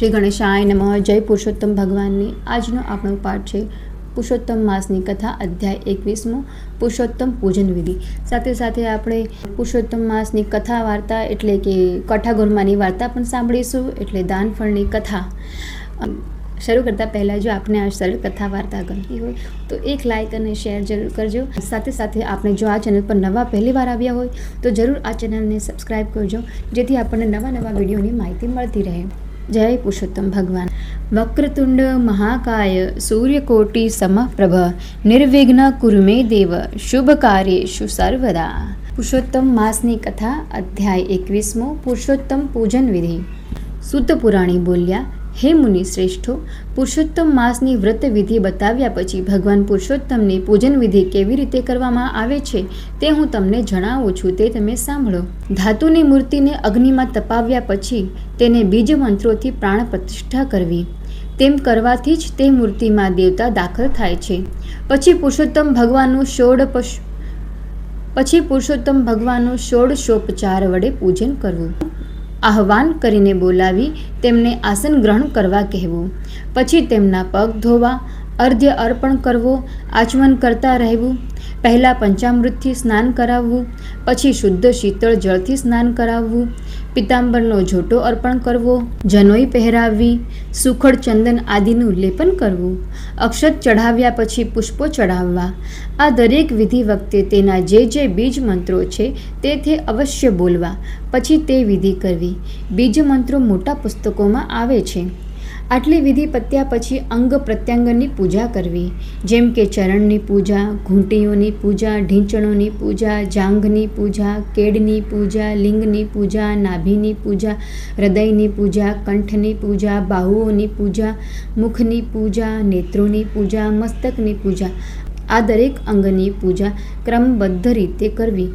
શ્રી ગણેશાય નમઃ. જય પુરુષોત્તમ ભગવાનની. આજનો આપણો પાઠ છે પુરુષોત્તમ માસની કથા, અધ્યાય 21મો, પુરુષોત્તમ પૂજન વિધિ. સાથે સાથે આપણે પુરુષોત્તમ માસની કથા વાર્તા એટલે કે કઠાગોરમાની વાર્તા પણ સાંભળીશું, એટલે દાનફળની કથા. શરૂ કરતાં પહેલાં જો આપને આ સરળ કથા વાર્તા ગમતી હોય તો એક લાઇક અને શેર જરૂર કરજો. સાથે સાથે આપણે જો આ ચેનલ પર નવા પહેલી વાર આવ્યા હોય તો જરૂર આ ચેનલને સબસ્ક્રાઈબ કરજો, જેથી આપણને નવા વિડીયોની માહિતી મળતી રહે. જય પુરુષોત્તમ ભગવાન. વક્રતુંડ મહાકાય સૂર્યકોટિ સમપ્રભ નિર્વિઘ્ન કુરુ મે દેવ શુભ કાર્યેષુ સર્વદા. પુરુષોત્તમ માસની કથા, અધ્યાય 21મો, પુરુષોત્તમ પૂજન વિધિ. સૂત પુરાણી બોલ્યા, હે મુનિ શ્રેષ્ઠો, પુરુષોત્તમ માસની વ્રત વિધિ બતાવ્યા પછી ભગવાન પુરુષોત્તમની પૂજન વિધિ કેવી રીતે કરવામાં આવે છે તે હું તમને જણાવું છું, તે તમે સાંભળો. ધાતુની મૂર્તિને અગ્નિમાં તપાવ્યા પછી તેને બીજ મંત્રોથી પ્રાણ પ્રતિષ્ઠા કરવી. તેમ કરવાથી જ તે મૂર્તિમાં દેવતા દાખલ થાય છે. પછી પુરુષોત્તમ ભગવાનનું ષોડશોપચાર વડે પૂજન કરવું. આહ્વાન કરીને બોલાવી તેમને આસન ગ્રહણ કરવા કહેવું. પછી તેમના પગ ધોવા, અર્ધ્ય અર્પણ કરવો, આચમન કરતા રહેવું. પહેલાં પંચામૃતથી સ્નાન કરાવવું, પછી શુદ્ધ શીતળ જળથી સ્નાન કરાવવું. પિતાંબરનો ઝોટો અર્પણ કરવો, જનોઈ પહેરાવવી, સુખડ ચંદન આદિનું લેપન કરવું. અક્ષત ચઢાવ્યા પછી પુષ્પો ચઢાવવા. આ દરેક વિધિ વખતે તેના જે બીજ મંત્રો છે તે અવશ્ય બોલવા. પછી તે વિધિ કરવી. બીજ મંત્રો મોટા પુસ્તકોમાં આવે છે. આટલી વિધિ પત્યા પછી અંગ પ્રત્યંગની પૂજા કરવી, જેમ કે ચરણની પૂજા, ઘૂંટીઓની પૂજા, ઢીંચણોની પૂજા, જાંઘની પૂજા, કેડની પૂજા, લિંગની પૂજા, નાભીની પૂજા, હૃદયની પૂજા, કંઠની પૂજા, બાહુઓની પૂજા, મુખની પૂજા, નેત્રોની પૂજા, મસ્તકની પૂજા. આ દરેક અંગની પૂજા ક્રમબદ્ધ રીતે કરવી.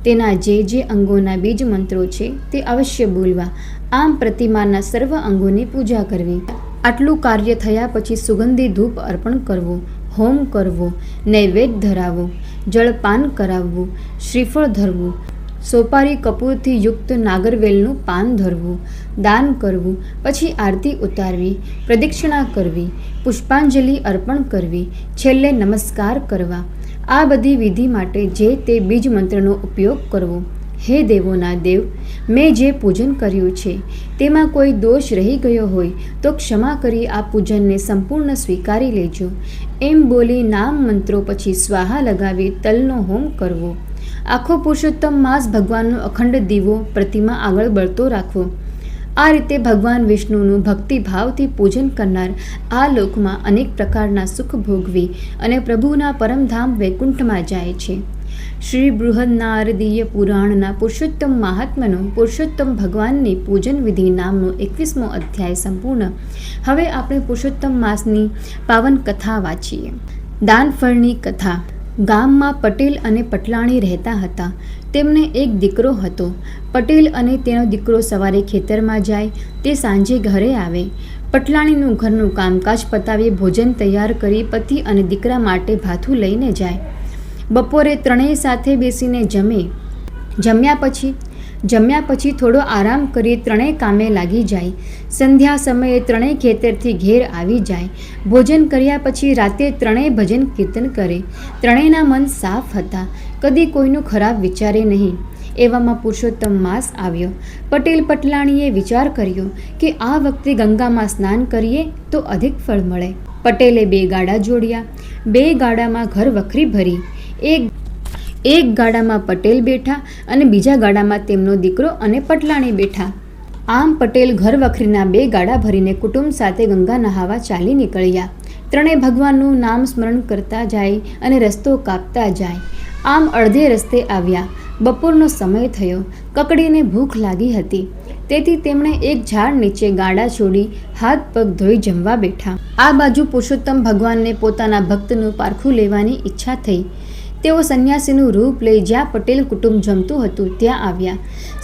તેના જે અંગોના બીજ મંત્રો છે તે અવશ્ય બોલવા. આમ પ્રતિમાના સર્વ અંગોની પૂજા કરવી. આટલું કાર્ય થયા પછી સુગંધી ધૂપ અર્પણ કરવું, હોમ કરવો, નૈવેદ્ય ધરાવવો, જળપાન કરાવવું, શ્રીફળ ધરવું, સોપારી કપૂરથી યુક્ત નાગરવેલનું પાન ધરવું, દાન કરવું. પછી આરતી ઉતારવી, પ્રદક્ષિણા કરવી, પુષ્પાંજલિ અર્પણ કરવી, છેલ્લે નમસ્કાર કરવા. આ બધી વિધિ માટે જે તે બીજ મંત્રનો ઉપયોગ કરવો. હે દેવોના દેવ, મેં જે પૂજન કર્યું છે તેમાં કોઈ દોષ રહી ગયો હોય તો ક્ષમા કરી આ પૂજનને સંપૂર્ણ સ્વીકારી લેજો. એમ બોલી નામ મંત્રો પછી સ્વાહા લગાવી તલનો હોમ કરવો. આખો પુરુષોત્તમ માસ ભગવાનનો અખંડ દીવો પ્રતિમા આગળ બળતો રાખવો. આ રીતે ભગવાન વિષ્ણુનું ભક્તિભાવથી પૂજન કરનાર આ લોકમાં અનેક પ્રકારના સુખ ભોગવી અને પ્રભુના પરમધામ વૈકુંઠમાં જાય છે. શ્રી બૃહન્નારદીય પુરાણના પુરુષોત્તમ મહાત્મ્યનો પુરુષોત્તમ ભગવાનની પૂજન વિધિ નામનો 21મો અધ્યાય સંપૂર્ણ. હવે આપણે પુરુષોત્તમ માસની પાવન કથા વાંચીએ. દાનફળની કથા. ગામમાં પટેલ અને પટલાણી રહેતા હતા. તેમને એક દીકરો હતો. પટેલ અને તેનો દીકરો સવારે ખેતરમાં જાય, તે સાંજે ઘરે આવે. પટલાણીનું ઘરનું કામકાજ પતાવી ભોજન તૈયાર કરી પતિ અને દીકરા માટે ભાથું લઈને જાય. બપોરે ત્રણેય સાથે બેસીને જમે. જમ્યા પછી થોડો આરામ કરી ત્રણેય કામે લાગી જાય. સંધ્યા સમયે ત્રણેય ખેતરથી ઘેર આવી જાય. ભોજન કર્યા પછી રાતે ત્રણેય ભજન કીર્તન કરે. ત્રણેયના મન સાફ હતા, કદી કોઈનું ખરાબ વિચારે નહીં. એવામાં પુરુષોત્તમ માસ આવ્યો. પટેલ પટલાણીએ વિચાર કર્યો કે આ વખતે ગંગામાં સ્નાન કરીએ તો અધિક ફળ મળે. પટેલે 2 ગાડા જોડ્યા. 2 ગાડામાં ઘર વખરી ભરી. એક ગાડામાં પટેલ બેઠા અને બીજા ગાડામાં તેમનો દીકરો અને પટલાણી બેઠા. આમ પટેલ ઘર વખરીના 2 ગાડા ભરીને કુટુંબ સાથે ગંગા નહાવા ચાલી નીકળ્યા. ત્રણેય ભગવાનનું નામ સ્મરણ કરતા જાય અને રસ્તો કાપતા જાય. આમ અડધે રસ્તે આવ્યા. બપોરનો સમય થયો. કકડીને ભૂખ લાગી હતી, તેથી તેમણે એક ઝાડ નીચે ગાડા છોડી હાથ પગ ધોઈ જમવા બેઠા. આ બાજુ પુરુષોત્તમ ભગવાનને પોતાના ભક્તનું પારખું લેવાની ઈચ્છા થઈ. તેઓ સંન્યાસીનું રૂપ લઈ જ્યાં પટેલ કુટુંબ જમતું હતું ત્યાં આવ્યા.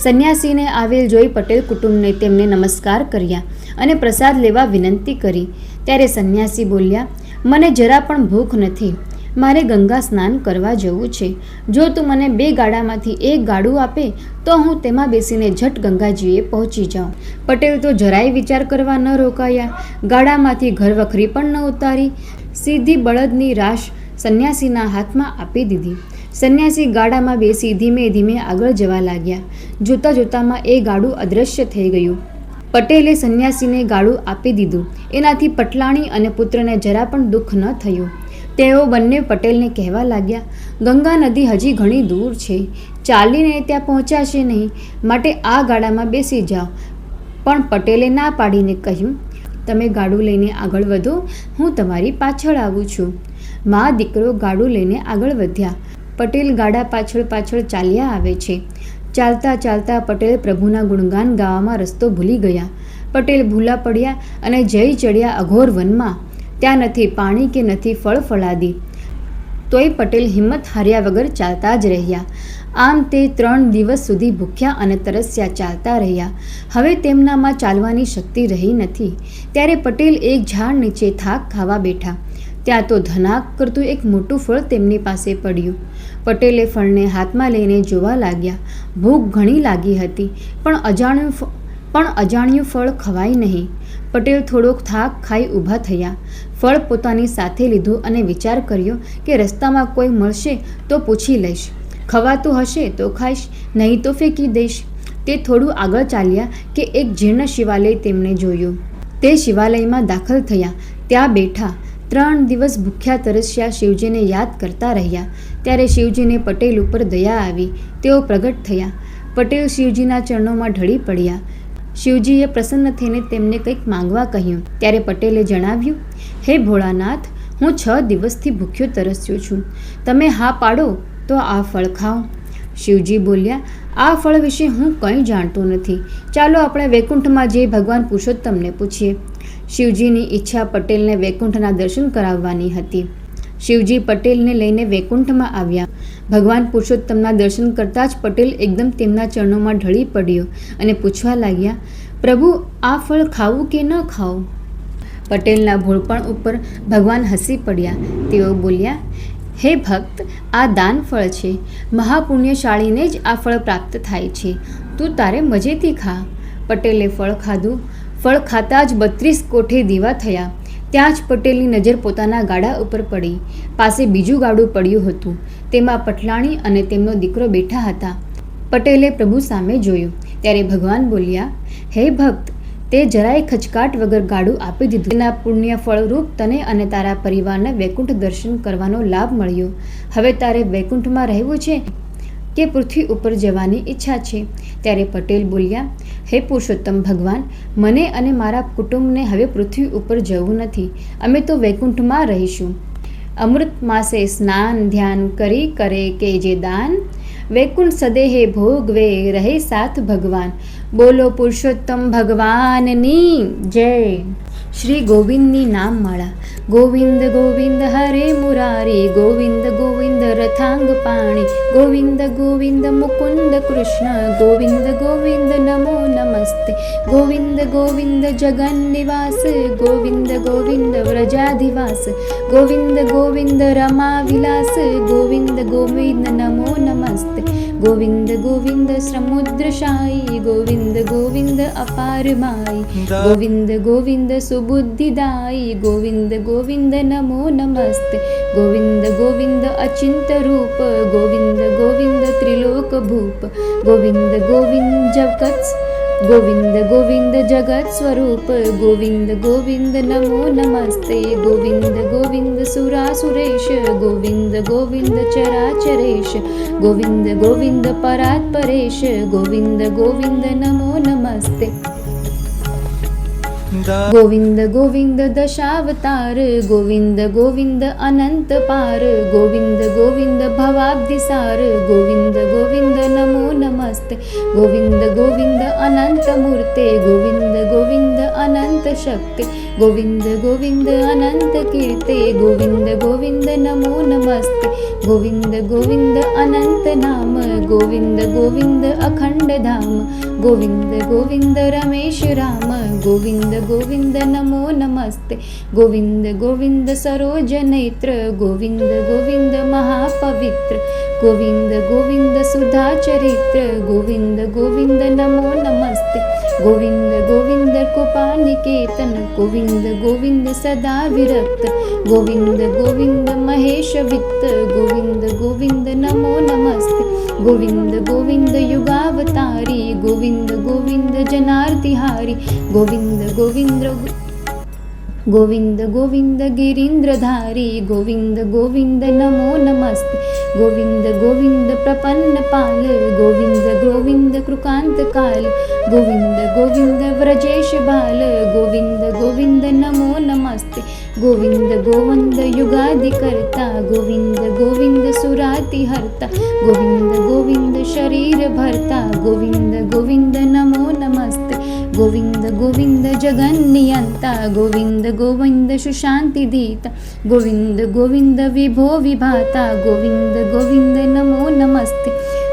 સંન્યાસીને આવેલ જોઈ પટેલ કુટુંબને તેમને નમસ્કાર કર્યા અને પ્રસાદ લેવા વિનંતી કરી. ત્યારે સંન્યાસી બોલ્યા, મને જરા પણ ભૂખ નથી. મારે ગંગા સ્નાન કરવા જવું છે. જો તું મને 2 ગાડામાંથી એક ગાડું આપે તો હું તેમાં બેસીને ઝટ ગંગાજીએ પહોંચી જાઉં. પટેલ તો જરાય વિચાર કરવા ન રોકાયા. ગાડામાંથી ઘરવખરી પણ ન ઉતારી, સીધી બળદની રાશ સંન્યાસીના હાથમાં આપી દીધી. સંન્યાસી ગાડામાં બેસી ધીમે ધીમે આગળ જવા લાગ્યા. જોતા જોતામાં એ ગાડું અદૃશ્ય થઈ ગયું. પટેલે સંન્યાસીને ગાડું આપી દીધું. એનાથી પટલાણી અને પુત્રને જરા પણ દુઃખ ન થયું. તેઓ બંને પટેલને કહેવા લાગ્યા, ગંગા નદી હજી ઘણી દૂર છે, ચાલીને ત્યાં પહોંચાશે નહીં, માટે આ ગાડામાં બેસી જાઓ. પણ પટેલે ના પાડીને કહ્યું, તમે ગાડું લઈને આગળ વધો, હું તમારી પાછળ આવું છું. મા દીકરો ગાડું લઈને આગળ વધ્યા. પટેલ ગાડા પાછળ પાછળ ચાલ્યા આવે છે. ચાલતા ચાલતા પટેલ પ્રભુના ગુણગાન ગાવામાં રસ્તો ભૂલી ગયા. પટેલ ભૂલા પડ્યા અને જઈ ચડ્યા અઘોર વનમાં. ત્યાં નથી પાણી કે નથી ફળ ફળાદી. તોય પટેલ હિંમત હાર્યા વગર ચાલતા જ રહ્યા. આમ તે 3 દિવસ સુધી ભૂખ્યા અને તરસ્યા ચાલતા રહ્યા. હવે તેમનામાં ચાલવાની શક્તિ રહી નથી. ત્યારે પટેલ એક ઝાડ નીચે થાક ખાવા બેઠા. ત્યાં તો ધનાક કરતું એક મોટું ફળ તેમની પાસે પડ્યું. પટેલે ફળને હાથમાં લઈને જોવા લાગ્યા. ભૂખ ઘણી લાગી હતી, પણ અજાણ્યું ફળ ખવાય નહીં. પટેલ થોડોક થાક ખાઈ ઊભા થયા. ફળ પોતાની સાથે લીધું અને વિચાર કર્યો કે રસ્તામાં કોઈ મળશે તો પૂછી લઈશ, ખવાતું હશે તો ખાઈશ, નહીં તો ફેંકી દઈશ. તે થોડું આગળ ચાલ્યા કે એક જીર્ણ શિવાલય તેમણે જોયું. તે શિવાલયમાં દાખલ થયા. ત્યાં બેઠા 3 દિવસ ભૂખ્યા તરસ્યા શિવજીને યાદ કરતા રહ્યા. ત્યારે શિવજીને પટેલ ઉપર દયા આવી. તેઓ પ્રગટ થયા. પટેલ શિવજીના ચરણોમાં ઢળી પડ્યા. શિવજીએ પ્રસન્ન થઈને તેમને કંઈક માંગવા કહ્યું. ત્યારે પટેલે જણાવ્યું, હે ભોળાનાથ, હું 6 દિવસથી ભૂખ્યો તરસ્યો છું. તમે હા પાડો તો આ ફળ ખાઓ. શિવજી બોલ્યા, આ ફળ વિશે હું કંઈ જાણતો નથી. ચાલો આપણે વૈકુંઠમાં જઈ ભગવાન પુરુષોત્તમને પૂછીએ. શિવજીની ઈચ્છા પટેલને વૈકુંઠના દર્શન કરાવવાની હતી. શિવજી પટેલને લઈને વૈકુંઠમાં આવ્યા. ભગવાન પુરુષોત્તમના દર્શન કરતાં જ પટેલ એકદમ તેમના ચરણોમાં ઢળી પડ્યો અને પૂછવા લાગ્યા, પ્રભુ, આ ફળ ખાવું કે ન ખાવું? પટેલના ભોળપણ ઉપર ભગવાન હસી પડ્યા. તેઓ બોલ્યા, હે ભક્ત, આ દાન ફળ છે. મહાપુણ્યશાળીને જ આ ફળ પ્રાપ્ત થાય છે. તું તારે મજેથી ખા. પટેલે ફળ ખાધું. ફળ ખાતા જ 32 કોઠે દીવા થયા. ત્યાં જ પટેલની નજર પોતાના ગાડા ઉપર પડી. પાસે બીજું ગાડું પડ્યું હતું. તેમાં પટલાણી અને તેમનો દીકરો બેઠા હતા. પટેલે પ્રભુ સામે જોયું. ત્યારે ભગવાન બોલ્યા, હે ભક્ત, તે જરાય ખચકાટ વગર ગાડું આપી દીધું. તેના પુણ્ય ફળરૂપ તને અને તારા પરિવારને વૈકુંઠ દર્શન કરવાનો લાભ મળ્યો. હવે તારે વૈકુંઠમાં રહેવું છે કે પૃથ્વી ઉપર જવાની ઈચ્છા છે? ત્યારે પટેલ બોલ્યા, હે પુરુષોત્તમ ભગવાન, મને અને મારા કુટુંબને હવે પૃથ્વી ઉપર જવું નથી. અમે તો વૈકુંઠમાં રહીશું. અમૃત માસે સ્નાન ધ્યાન કરી કરે કે જે દાન, વૈકુંઠ સદેહે ભોગવે રહે સાથ ભગવાન. બોલો પુરુષોત્તમ ભગવાનની જય. શ્રી ગોવિંદની નામમાળા. ગોવિંદ ગોવિંદ હરે મુરારી, ગોવિંદ ગોવિંદ રથાંગ પાણી, ગોવિંદ ગોવિંદ મુકુંદ કૃષ્ણ, ગોવિંદ ગોવિંદ નમો નમસ્તે, ગોવિંદ ગોવિંદ જગન નિવાસ, ગોવિંદ ગોવિંદ વ્રજાધિવાસ, ગોવિંદ ગોવિંદ રમા વિલાસ, ગોવિંદ ગોવિંદ નમો નમસ્તે, ગોવિંદ ગોવિંદ સમુદ્ર શાહી, ગોવિંદ ગોવિંદ અપાર માઈ, ગોવિંદ ગોવિંદ સુબુદ્ધિદાયી, ગોવિંદ ગોવિંદ નમો નમસ્તે, ગોવિંદ ગોવિંદ અચિંત રૂપ, ગોવિંદ ગોવિંદ ત્રિલોક ભૂપ, ગોવિંદ ગોવિંદ જગત સ્વરૂપ, ગોવિંદ ગોવિંદ નમો નમસ્તે, ગોવિંદ ગોવિંદ સુરાસુરેશ, ગોવિંદ ગોવિંદ ચરાચરેશ, ગોવિંદ ગોવિંદ પરાત્પરેશ, ગોવિંદ ગોવિંદ નમો નમસ્તે, ગોવિંદ ગોવિંદ દશાવતાર, ગોવિંદ ગોવિંદ અનંત પાર, ગોવિંદ ગોવિંદ ભવાબ્ધિસાર, ગોવિંદ ગોવિંદ નમો નમસ્તે, ગોવિંદ ગોવિંદ અનંત મૂર્તે, ગોવિંદ ગોવિંદ અનંત શક્તિ, ગોવિંદ ગોવિંદ અનંત કીર્તે, ગોવિંદ ગોવિંદ નમો નમસ્તે, ગોવિંદ ગોવિંદ અનંત નામ, ગોવિંદ ગોવિંદ અખંડ ધામ, ગોવિંદ ગોવિંદ રમેશ રામ, ગોવિંદ गोविंद नमो नमस्ते। गोविंद गोविंद सरोज नेत्र, गोविंद गोविंद महापवित्र, गोविंद गोविंद सुधा चरित्र, गोविंद गोविंद नमो नमस्ते। गोविंद गोविंद कृपा निकेतन, गोविंद गोविंद सदा विरक्त, गोविंद गोविंद महेश वित्त, गोविंद गोविंद नमो नमस्ते। गोविंद गोविंद युगावतारी, गोविंद गोविंद जनार्तिहारी, गोविंद गोविंद गोविंद गोविंद गिरीन्द्रधारी, गोविंद गोविंद नमो नमस्ते। गोविंद गोविंद प्रपन्न पाल, गोविंद गोविंद कृकांत काल, गोविंद गोविंद व्रजेश बाल, गोविंद गोविंद नमो नमस्ते। गोविंद गोविंद युगादि कर्ता, गोविंद गोविंद सुराति हर्ता, गोविंद गोविंद शरीर भरता, गोविंद गोविंद नमो नमस्ते। गोविंद गोविंद जगन्नियंता, गोविंद गोविंद सुशांति दीता, गोविंद गोविंद विभो विभाता, गोविंद गोविंद नमो नमस्ते।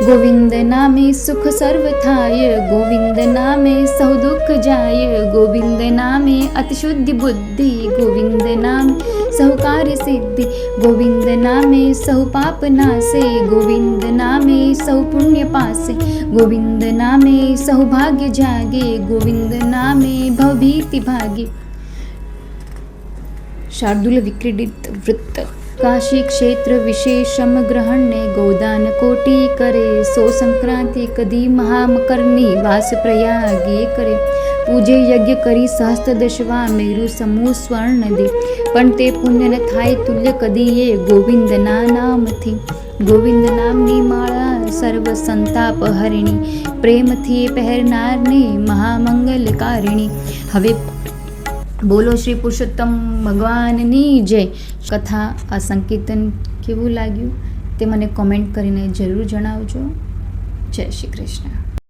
गोविंद नामे सुख सर्व थाय, गोविंद नामे सौ दुख जाय, गोविंद नामे अतिशुद्धि बुद्धि, गोविंद नाम सहु कार्य सिद्धि, गोविंद नामे सहु पाप नासे, गोविंद नामे सहु पुण्य पासे, गोविंद नामे सहु भाग्य जागे, गोविंद नामे भवभीति भागे। शार्दूल विक्रीडित वृत्त। काशी क्षेत्र विशेषम ग्रहणे, गोदान कोटि करे, सो संक्रांति कदी महामकरनी, वास प्रयागे करे। पूजे यज्ञ કરી સહસ્ત્ર દશવા, મેરુ સમૂહ સ્વર્ણ દે, પણ તે પુણ્ય ન થાય તુલ્ય કદીએ ગોવિંદના નામથી। ગોવિંદ નામની માળા સર્વ સંતાપ હરિણી, પ્રેમથી પહેરનારને મહામંગલકારિણી। હવે બોલો શ્રી પુરુષોત્તમ ભગવાનની જય। કથા આ સંકીર્તન કેવું લાગ્યું તે મને કોમેન્ટ કરીને જરૂર જણાવજો। જય શ્રી કૃષ્ણ।